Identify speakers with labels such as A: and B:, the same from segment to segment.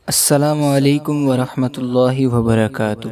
A: السلام علیکم ورحمۃ اللہ وبرکاتہ۔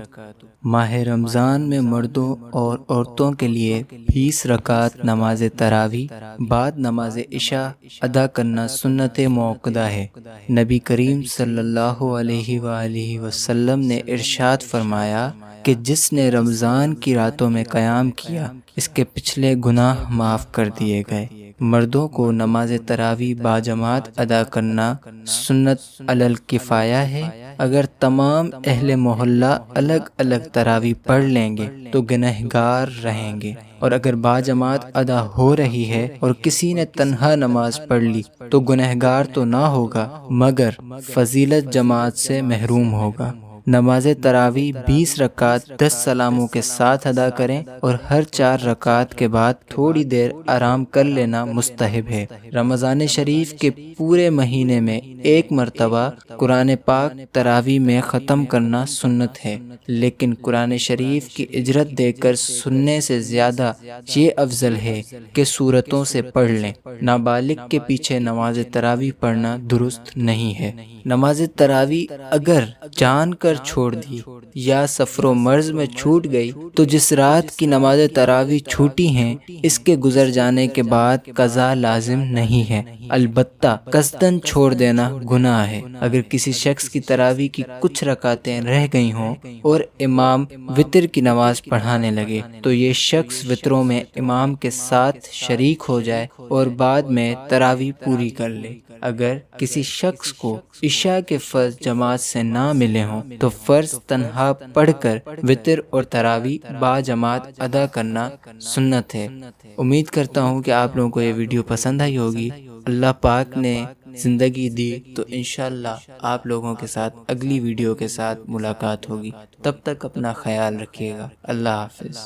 A: ماہ رمضان میں مردوں اور عورتوں کے لیے 20 رکعت نماز تراویح بعد نماز عشاء ادا کرنا سنت موقدہ ہے۔ نبی کریم صلی اللہ علیہ وآلہ وسلم نے ارشاد فرمایا کہ جس نے رمضان کی راتوں میں قیام کیا اس کے پچھلے گناہ معاف کر دیے گئے۔ مردوں کو نماز تراویح باجماعت ادا کرنا سنت علی الکفایہ ہے۔ اگر تمام اہل محلہ الگ الگ تراویح پڑھ لیں گے تو گنہگار رہیں گے، اور اگر باجماعت ادا ہو رہی ہے اور کسی نے تنہا نماز پڑھ لی تو گنہگار تو نہ ہوگا مگر فضیلت جماعت سے محروم ہوگا۔ نماز تراویح 20 رکعت 10 سلاموں کے ساتھ ادا کریں اور ہر 4 رکعت کے بعد تھوڑی دیر آرام کر لینا مستحب ہے۔ رمضان شریف کے پورے مہینے میں ایک مرتبہ قرآن پاک تراویح میں ختم کرنا سنت ہے، لیکن قرآن شریف کی اجرت دے کر سننے سے زیادہ یہ افضل ہے کہ سورتوں سے پڑھ لیں۔ نابالغ کے پیچھے نماز تراویح پڑھنا درست نہیں ہے۔ نماز تراویح اگر جان کر چھوڑ دی یا سفر و مرض میں چھوٹ گئی تو جس رات کی نماز تراویح چھوٹی ہیں اس کے گزر جانے کے بعد قضا لازم نہیں ہے، البتہ قصداً چھوڑ دینا گناہ ہے۔ اگر کسی شخص کی تراویح کی کچھ رکعتیں رہ گئی ہوں اور امام وتر کی نماز پڑھانے لگے تو یہ شخص وتروں میں امام کے ساتھ شریک ہو جائے اور بعد میں تراویح پوری کر لے۔ اگر کسی شخص کو عشاء کے فرض جماعت سے نہ ملے ہوں تو فرض تنہا پڑھ کر وتر اور تراویح باجماعت ادا کرنا سنت ہے۔ امید کرتا ہوں کہ آپ لوگوں کو یہ ویڈیو پسند آئی ہوگی۔ اللہ پاک نے زندگی دی تو انشاءاللہ آپ لوگوں کے ساتھ اگلی ویڈیو کے ساتھ ملاقات ہوگی۔ تب تک اپنا خیال رکھیے گا۔ اللہ حافظ۔